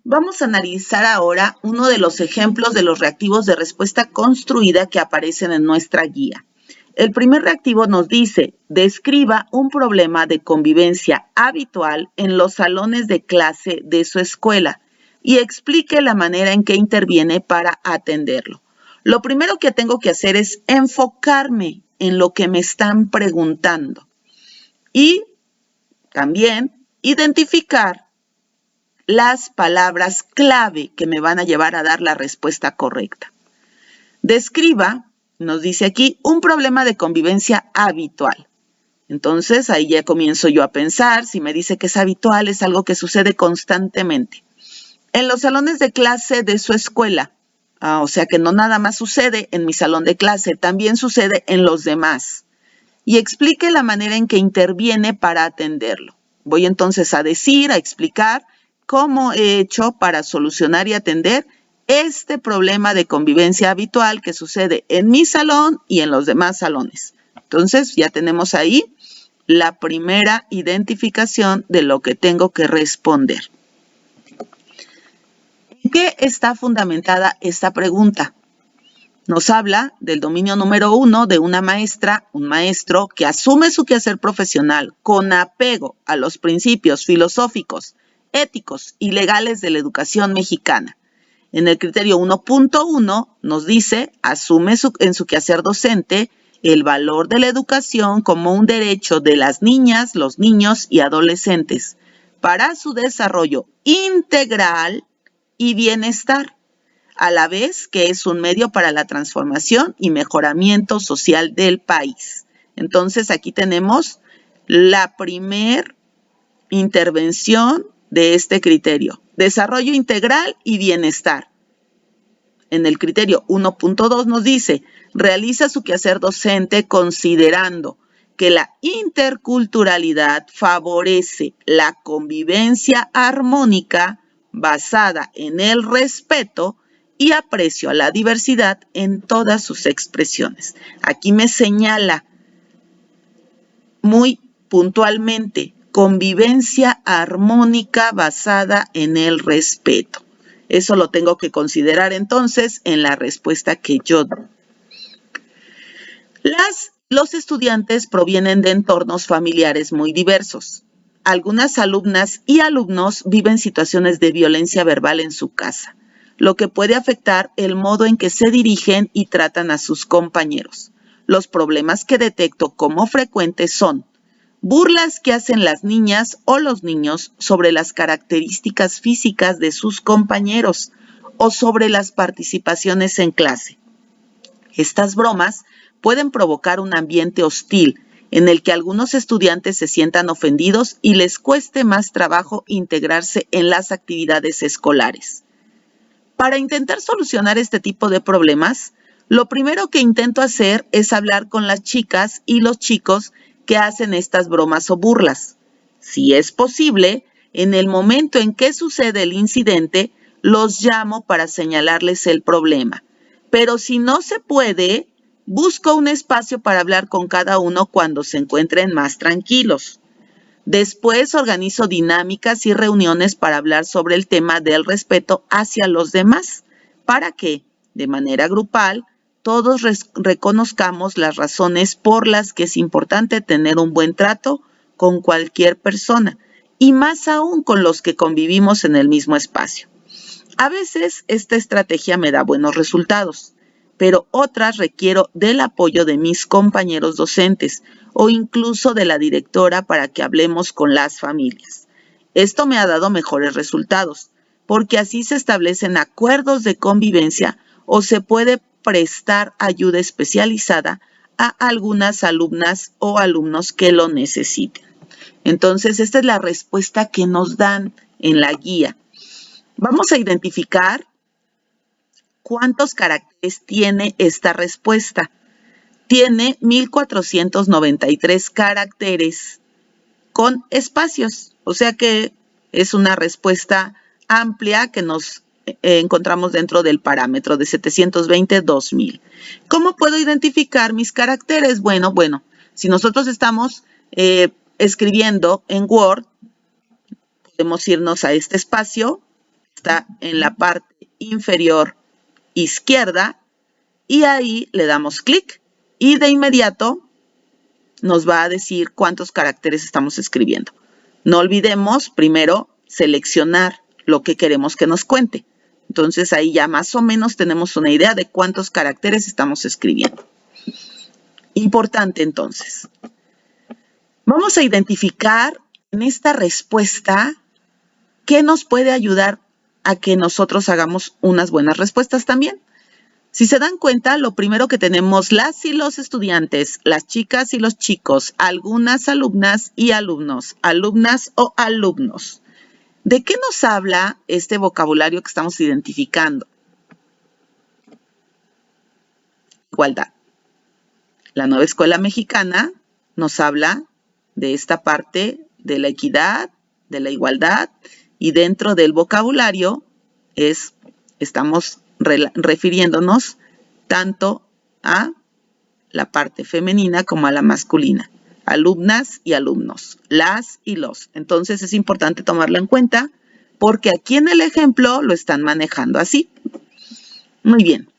Vamos a analizar ahora uno de los ejemplos de los reactivos de respuesta construida que aparecen en nuestra guía. El primer reactivo nos dice, describa un problema de convivencia habitual en los salones de clase de su escuela y explique la manera en que interviene para atenderlo. Lo primero que tengo que hacer es enfocarme en lo que me están preguntando y también identificar las palabras clave que me van a llevar a dar la respuesta correcta. Describa, nos dice aquí, un problema de convivencia habitual. Entonces, ahí ya comienzo yo a pensar, si me dice que es habitual, es algo que sucede constantemente. En los salones de clase de su escuela, o sea que no nada más sucede en mi salón de clase, también sucede en los demás. Y explique la manera en que interviene para atenderlo. Voy entonces a decir, a explicar cómo he hecho para solucionar y atender este problema de convivencia habitual que sucede en mi salón y en los demás salones. Entonces, ya tenemos ahí la primera identificación de lo que tengo que responder. ¿En qué está fundamentada esta pregunta? Nos habla del dominio número 1 de una maestra, un maestro que asume su quehacer profesional con apego a los principios filosóficos, éticos y legales de la educación mexicana. En el criterio 1.1 nos dice, asume en su quehacer docente el valor de la educación como un derecho de las niñas, los niños y adolescentes para su desarrollo integral y bienestar, a la vez que es un medio para la transformación y mejoramiento social del país. Entonces, aquí tenemos la primer intervención de este criterio. Desarrollo integral y bienestar. En el criterio 1.2 nos dice, realiza su quehacer docente considerando que la interculturalidad favorece la convivencia armónica basada en el respeto y aprecio a la diversidad en todas sus expresiones. Aquí me señala muy puntualmente, convivencia armónica basada en el respeto. Eso lo tengo que considerar entonces en la respuesta que yo doy. Los estudiantes provienen de entornos familiares muy diversos. Algunas alumnas y alumnos viven situaciones de violencia verbal en su casa, lo que puede afectar el modo en que se dirigen y tratan a sus compañeros. Los problemas que detecto como frecuentes son burlas que hacen las niñas o los niños sobre las características físicas de sus compañeros o sobre las participaciones en clase. Estas bromas pueden provocar un ambiente hostil en el que algunos estudiantes se sientan ofendidos y les cueste más trabajo integrarse en las actividades escolares. Para intentar solucionar este tipo de problemas, lo primero que intento hacer es hablar con las chicas y los chicos que hacen estas bromas o burlas. Si es posible, en el momento en que sucede el incidente, los llamo para señalarles el problema. Pero si no se puede, busco un espacio para hablar con cada uno cuando se encuentren más tranquilos. Después organizo dinámicas y reuniones para hablar sobre el tema del respeto hacia los demás, para que, de manera grupal, todos reconozcamos las razones por las que es importante tener un buen trato con cualquier persona, y más aún con los que convivimos en el mismo espacio. A veces esta estrategia me da buenos resultados, pero otras requiero del apoyo de mis compañeros docentes o incluso de la directora para que hablemos con las familias. Esto me ha dado mejores resultados, porque así se establecen acuerdos de convivencia o se puede prestar ayuda especializada a algunas alumnas o alumnos que lo necesiten. Entonces, esta es la respuesta que nos dan en la guía. Vamos a identificar cuántos caracteres tiene esta respuesta. Tiene 1493 caracteres con espacios, o sea que es una respuesta amplia que nos encontramos dentro del parámetro de 720-2000. ¿Cómo puedo identificar mis caracteres? Bueno, si nosotros estamos escribiendo en Word, podemos irnos a este espacio está en la parte inferior izquierda y ahí le damos clic y de inmediato nos va a decir cuántos caracteres estamos escribiendo. No olvidemos primero seleccionar lo que queremos que nos cuente. Entonces ahí ya más o menos tenemos una idea de cuántos caracteres estamos escribiendo. Importante entonces. Vamos a identificar en esta respuesta qué nos puede ayudar a que nosotros hagamos unas buenas respuestas también. Si se dan cuenta, lo primero que tenemos las y los estudiantes, las chicas y los chicos, algunas alumnas y alumnos, alumnas o alumnos. ¿De qué nos habla este vocabulario que estamos identificando? Igualdad. La Nueva Escuela Mexicana nos habla de esta parte de la equidad, de la igualdad, y dentro del vocabulario estamos refiriéndonos tanto a la parte femenina como a la masculina. Alumnas y alumnos, las y los. Entonces es importante tomarlo en cuenta porque aquí en el ejemplo lo están manejando así. Muy bien.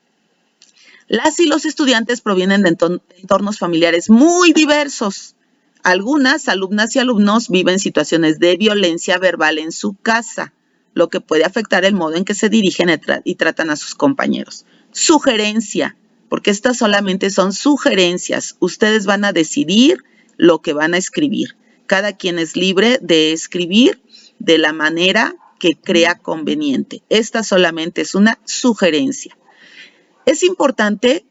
Las y los estudiantes provienen de entornos familiares muy diversos. Algunas alumnas y alumnos viven situaciones de violencia verbal en su casa, lo que puede afectar el modo en que se dirigen y tratan a sus compañeros. Sugerencia, porque estas solamente son sugerencias. Ustedes van a decidir lo que van a escribir. Cada quien es libre de escribir de la manera que crea conveniente. Esta solamente es una sugerencia. Es importante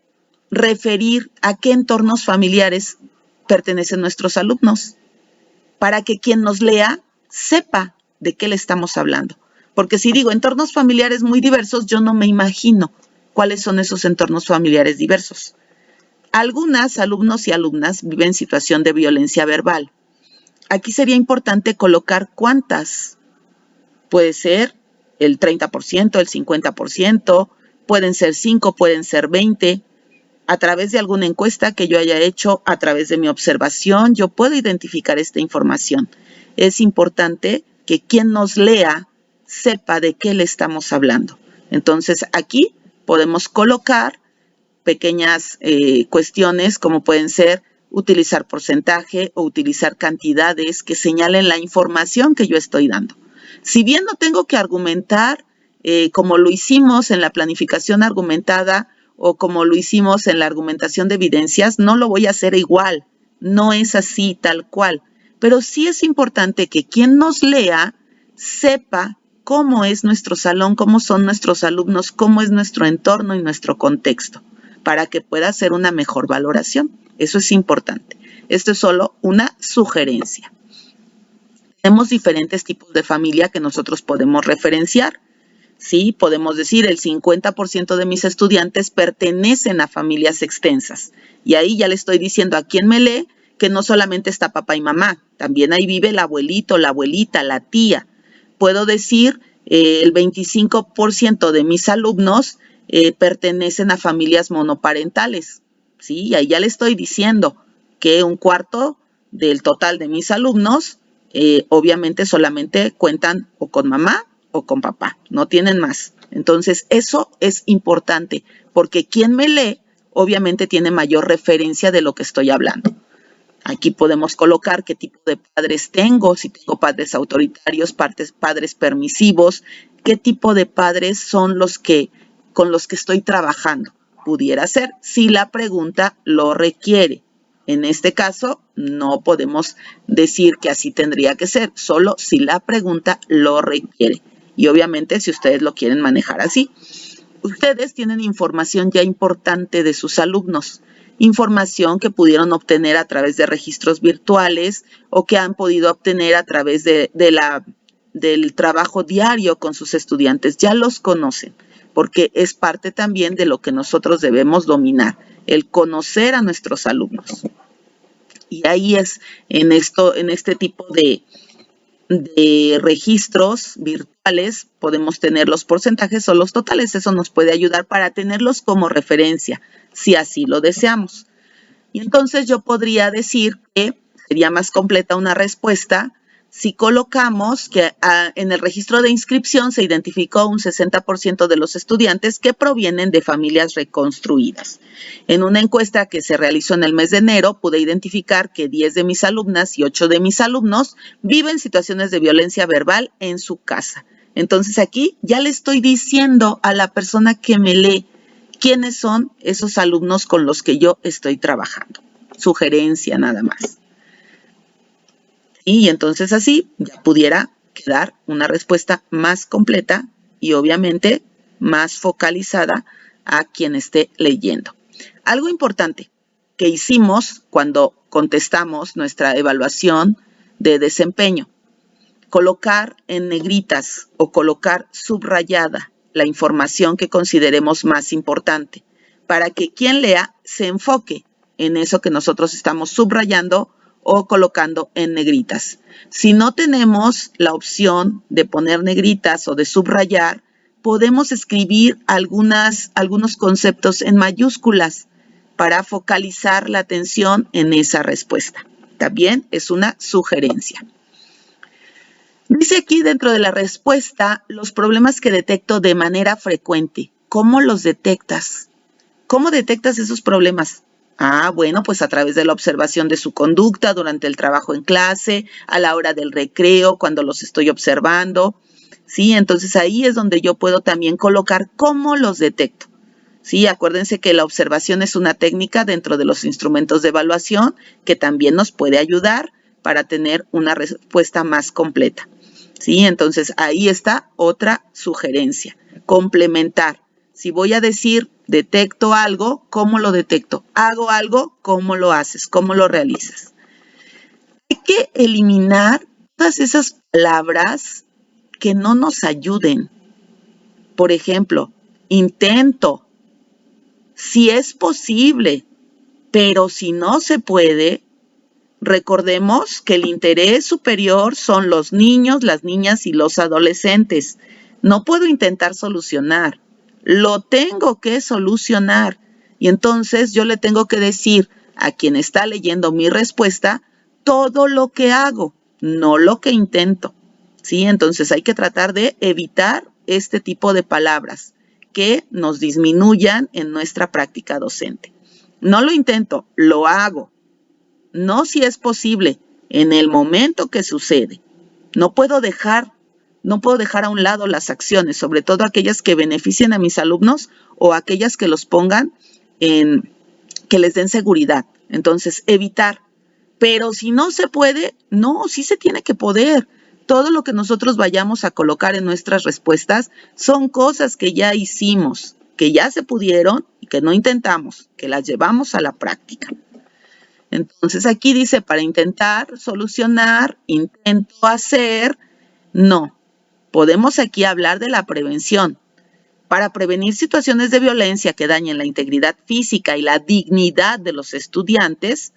referir a qué entornos familiares pertenecen nuestros alumnos, para que quien nos lea sepa de qué le estamos hablando. Porque si digo entornos familiares muy diversos, yo no me imagino cuáles son esos entornos familiares diversos. Algunas alumnos y alumnas viven en situación de violencia verbal. Aquí sería importante colocar cuántas. Puede ser el 30%, el 50%, pueden ser 5, pueden ser 20. A través de alguna encuesta que yo haya hecho, a través de mi observación, yo puedo identificar esta información. Es importante que quien nos lea sepa de qué le estamos hablando. Entonces, aquí podemos colocar pequeñas cuestiones como pueden ser utilizar porcentaje o utilizar cantidades que señalen la información que yo estoy dando. Si bien no tengo que argumentar como lo hicimos en la planificación argumentada o como lo hicimos en la argumentación de evidencias, no lo voy a hacer igual. No es así tal cual. Pero sí es importante que quien nos lea sepa cómo es nuestro salón, cómo son nuestros alumnos, cómo es nuestro entorno y nuestro contexto, para que pueda hacer una mejor valoración. Eso es importante. Esto es solo una sugerencia. Tenemos diferentes tipos de familia que nosotros podemos referenciar. Sí, podemos decir el 50% de mis estudiantes pertenecen a familias extensas. Y ahí ya le estoy diciendo a quien me lee que no solamente está papá y mamá, también ahí vive el abuelito, la abuelita, la tía. Puedo decir el 25% de mis alumnos pertenecen a familias monoparentales. ¿Sí? Y ahí ya le estoy diciendo que un cuarto del total de mis alumnos obviamente solamente cuentan o con mamá o con papá, no tienen más. Entonces, eso es importante porque quien me lee obviamente tiene mayor referencia de lo que estoy hablando. Aquí podemos colocar qué tipo de padres tengo, si tengo padres autoritarios, padres permisivos, qué tipo de padres son con los que estoy trabajando. Pudiera ser si la pregunta lo requiere. En este caso, no podemos decir que así tendría que ser, solo si la pregunta lo requiere. Y obviamente si ustedes lo quieren manejar así. Ustedes tienen información ya importante de sus alumnos. Información que pudieron obtener a través de registros virtuales o que han podido obtener a través del trabajo diario con sus estudiantes. Ya los conocen, porque es parte también de lo que nosotros debemos dominar, el conocer a nuestros alumnos. Y ahí es en este tipo de registros virtuales podemos tener los porcentajes o los totales. Eso nos puede ayudar para tenerlos como referencia, si así lo deseamos. Y entonces yo podría decir que sería más completa una respuesta si colocamos que en el registro de inscripción se identificó un 60% de los estudiantes que provienen de familias reconstruidas. En una encuesta que se realizó en el mes de enero, pude identificar que 10 de mis alumnas y 8 de mis alumnos viven situaciones de violencia verbal en su casa. Entonces aquí ya le estoy diciendo a la persona que me lee quiénes son esos alumnos con los que yo estoy trabajando. Sugerencia nada más. Y entonces así ya pudiera quedar una respuesta más completa y obviamente más focalizada a quien esté leyendo. Algo importante que hicimos cuando contestamos nuestra evaluación de desempeño: colocar en negritas o colocar subrayada la información que consideremos más importante para que quien lea se enfoque en eso que nosotros estamos subrayando o colocando en negritas. Si no tenemos la opción de poner negritas o de subrayar, podemos escribir algunos conceptos en mayúsculas para focalizar la atención en esa respuesta. También es una sugerencia. Dice aquí dentro de la respuesta los problemas que detecto de manera frecuente. ¿Cómo los detectas? ¿Cómo detectas esos problemas? Bueno, pues a través de la observación de su conducta durante el trabajo en clase, a la hora del recreo, cuando los estoy observando, ¿sí? Entonces ahí es donde yo puedo también colocar cómo los detecto, ¿sí? Acuérdense que la observación es una técnica dentro de los instrumentos de evaluación que también nos puede ayudar para tener una respuesta más completa, ¿sí? Entonces ahí está otra sugerencia, complementar. Si voy a decir detecto algo, ¿cómo lo detecto? Hago algo, ¿cómo lo haces? ¿Cómo lo realizas? Hay que eliminar todas esas palabras que no nos ayuden. Por ejemplo, intento, si es posible, pero si no se puede, recordemos que el interés superior son los niños, las niñas y los adolescentes. No puedo intentar solucionar. Lo tengo que solucionar y entonces yo le tengo que decir a quien está leyendo mi respuesta todo lo que hago, no lo que intento, ¿sí? Entonces hay que tratar de evitar este tipo de palabras que nos disminuyan en nuestra práctica docente. No lo intento, lo hago. No si es posible, en el momento que sucede. No puedo dejar a un lado las acciones, sobre todo aquellas que beneficien a mis alumnos o aquellas que los pongan que les den seguridad. Entonces, evitar. Pero si no se puede, no, sí se tiene que poder. Todo lo que nosotros vayamos a colocar en nuestras respuestas son cosas que ya hicimos, que ya se pudieron y que no intentamos, que las llevamos a la práctica. Entonces aquí dice para intentar solucionar, intento hacer, no. Podemos aquí hablar de la prevención. Para prevenir situaciones de violencia que dañen la integridad física y la dignidad de los estudiantes,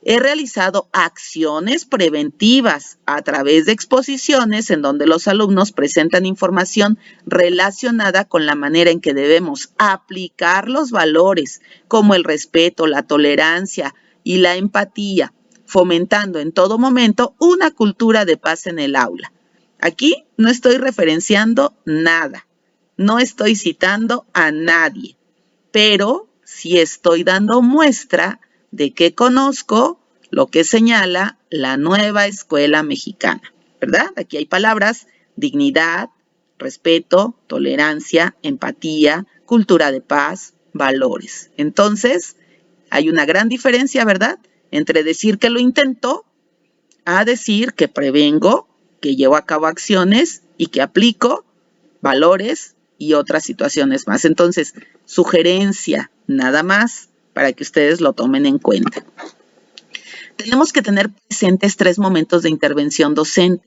he realizado acciones preventivas a través de exposiciones en donde los alumnos presentan información relacionada con la manera en que debemos aplicar los valores como el respeto, la tolerancia y la empatía, fomentando en todo momento una cultura de paz en el aula. Aquí no estoy referenciando nada, no estoy citando a nadie, pero sí estoy dando muestra de que conozco lo que señala la nueva escuela mexicana, ¿verdad? Aquí hay palabras: dignidad, respeto, tolerancia, empatía, cultura de paz, valores. Entonces, hay una gran diferencia, ¿verdad?, entre decir que lo intento a decir que prevengo, que llevo a cabo acciones y que aplico valores y otras situaciones más. Entonces, sugerencia nada más para que ustedes lo tomen en cuenta. Tenemos que tener presentes 3 momentos de intervención docente: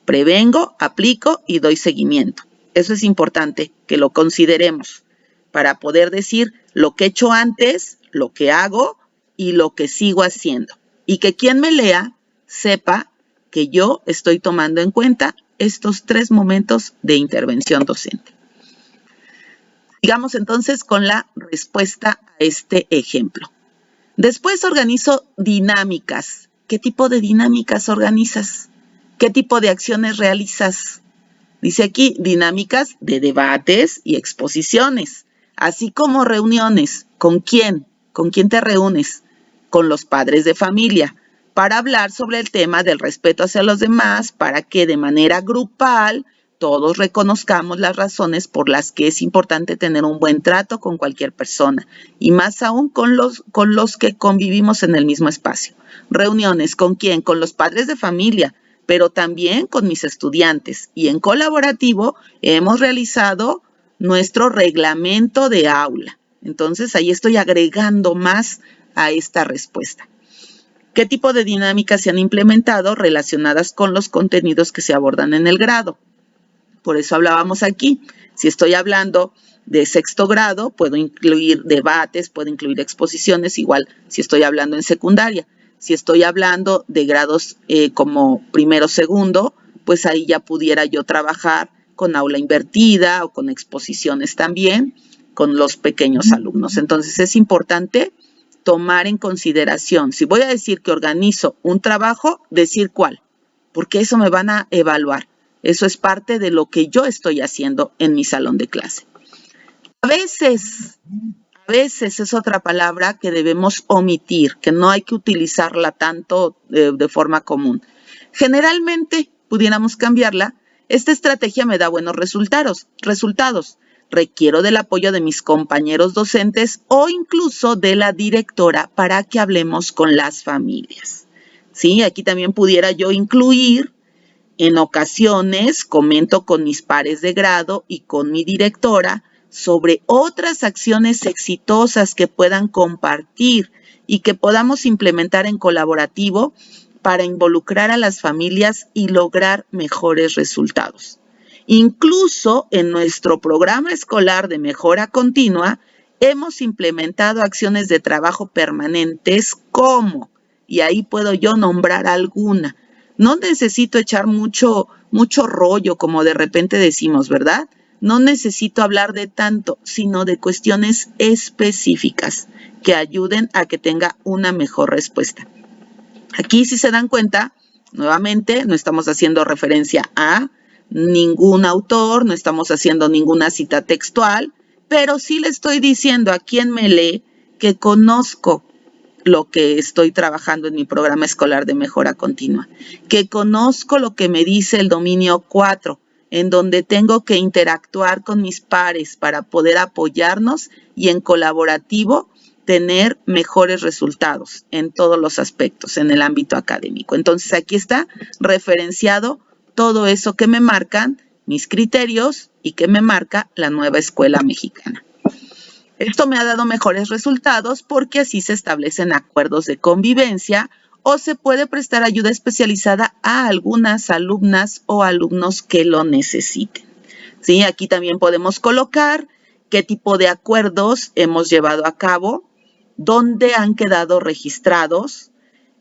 prevengo, aplico y doy seguimiento. Eso es importante que lo consideremos para poder decir lo que he hecho antes, lo que hago y lo que sigo haciendo. Y que quien me lea sepa que yo estoy tomando en cuenta estos 3 momentos de intervención docente. Sigamos entonces con la respuesta a este ejemplo. Después organizo dinámicas. ¿Qué tipo de dinámicas organizas? ¿Qué tipo de acciones realizas? Dice aquí, dinámicas de debates y exposiciones, así como reuniones. ¿Con quién? ¿Con quién te reúnes? Con los padres de familia, para hablar sobre el tema del respeto hacia los demás, para que de manera grupal todos reconozcamos las razones por las que es importante tener un buen trato con cualquier persona, y más aún con los que convivimos en el mismo espacio. Reuniones, ¿con quién? Con los padres de familia, pero también con mis estudiantes. Y en colaborativo hemos realizado nuestro reglamento de aula. Entonces, ahí estoy agregando más a esta respuesta. ¿Qué tipo de dinámicas se han implementado relacionadas con los contenidos que se abordan en el grado? Por eso hablábamos aquí. Si estoy hablando de sexto grado, puedo incluir debates, puedo incluir exposiciones, igual si estoy hablando en secundaria. Si estoy hablando de grados como primero, segundo, pues ahí ya pudiera yo trabajar con aula invertida o con exposiciones también con los pequeños alumnos. Entonces es importante tomar en consideración, si voy a decir que organizo un trabajo, decir cuál, porque eso me van a evaluar. Eso es parte de lo que yo estoy haciendo en mi salón de clase. A veces es otra palabra que debemos omitir, que no hay que utilizarla tanto de forma común. Generalmente, pudiéramos cambiarla, esta estrategia me da buenos resultados. Requiero del apoyo de mis compañeros docentes o incluso de la directora para que hablemos con las familias. ¿Sí? Aquí también pudiera yo incluir, en ocasiones, comento con mis pares de grado y con mi directora sobre otras acciones exitosas que puedan compartir y que podamos implementar en colaborativo para involucrar a las familias y lograr mejores resultados. Incluso en nuestro programa escolar de mejora continua, hemos implementado acciones de trabajo permanentes como, y ahí puedo yo nombrar alguna. No necesito echar mucho rollo, como de repente decimos, ¿verdad? No necesito hablar de tanto, sino de cuestiones específicas que ayuden a que tenga una mejor respuesta. Aquí, si se dan cuenta, nuevamente no estamos haciendo referencia a ningún autor, no estamos haciendo ninguna cita textual, pero sí le estoy diciendo a quien me lee que conozco lo que estoy trabajando en mi programa escolar de mejora continua, que conozco lo que me dice el dominio 4, en donde tengo que interactuar con mis pares para poder apoyarnos y en colaborativo tener mejores resultados en todos los aspectos en el ámbito académico. Entonces, aquí está referenciado todo eso que me marcan mis criterios y que me marca la nueva escuela mexicana. Esto me ha dado mejores resultados porque así se establecen acuerdos de convivencia o se puede prestar ayuda especializada a algunas alumnas o alumnos que lo necesiten. ¿Sí? Aquí también podemos colocar qué tipo de acuerdos hemos llevado a cabo, dónde han quedado registrados,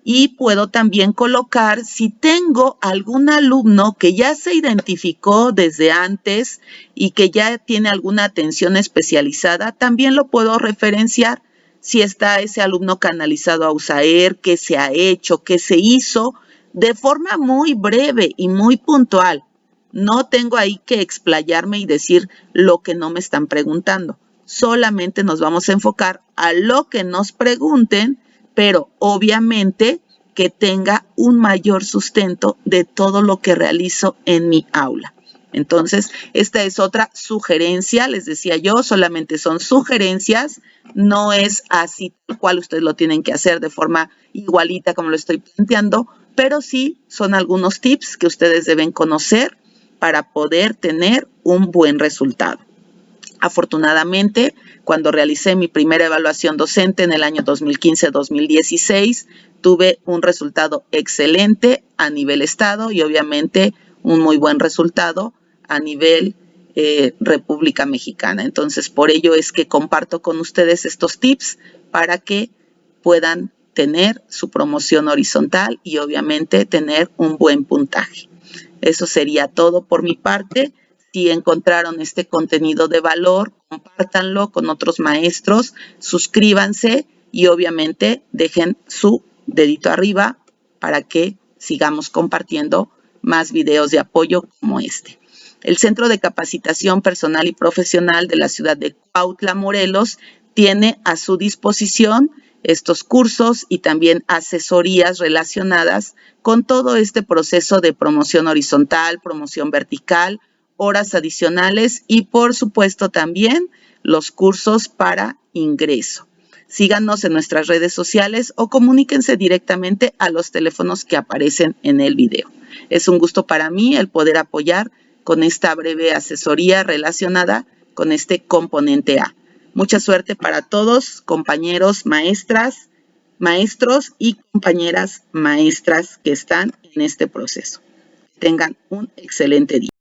y puedo también colocar si tengo algún alumno que ya se identificó desde antes y que ya tiene alguna atención especializada, también lo puedo referenciar. Si está ese alumno canalizado a USAER, qué se ha hecho, qué se hizo, de forma muy breve y muy puntual. No tengo ahí que explayarme y decir lo que no me están preguntando. Solamente nos vamos a enfocar a lo que nos pregunten, pero obviamente que tenga un mayor sustento de todo lo que realizo en mi aula. Entonces, esta es otra sugerencia, les decía yo, solamente son sugerencias, no es así tal cual ustedes lo tienen que hacer de forma igualita como lo estoy planteando, pero sí son algunos tips que ustedes deben conocer para poder tener un buen resultado. Afortunadamente, cuando realicé mi primera evaluación docente en el año 2015-2016, tuve un resultado excelente a nivel estado y obviamente un muy buen resultado a nivel República Mexicana. Entonces, por ello es que comparto con ustedes estos tips para que puedan tener su promoción horizontal y obviamente tener un buen puntaje. Eso sería todo por mi parte. Si encontraron este contenido de valor, compártanlo con otros maestros, suscríbanse y obviamente dejen su dedito arriba para que sigamos compartiendo más videos de apoyo como este. El Centro de Capacitación Personal y Profesional de la ciudad de Cuautla, Morelos, tiene a su disposición estos cursos y también asesorías relacionadas con todo este proceso de promoción horizontal, promoción vertical, horas adicionales y, por supuesto, también los cursos para ingreso. Síganos en nuestras redes sociales o comuníquense directamente a los teléfonos que aparecen en el video. Es un gusto para mí el poder apoyar con esta breve asesoría relacionada con este componente A. Mucha suerte para todos, compañeros, maestras, maestros y compañeras maestras que están en este proceso. Tengan un excelente día.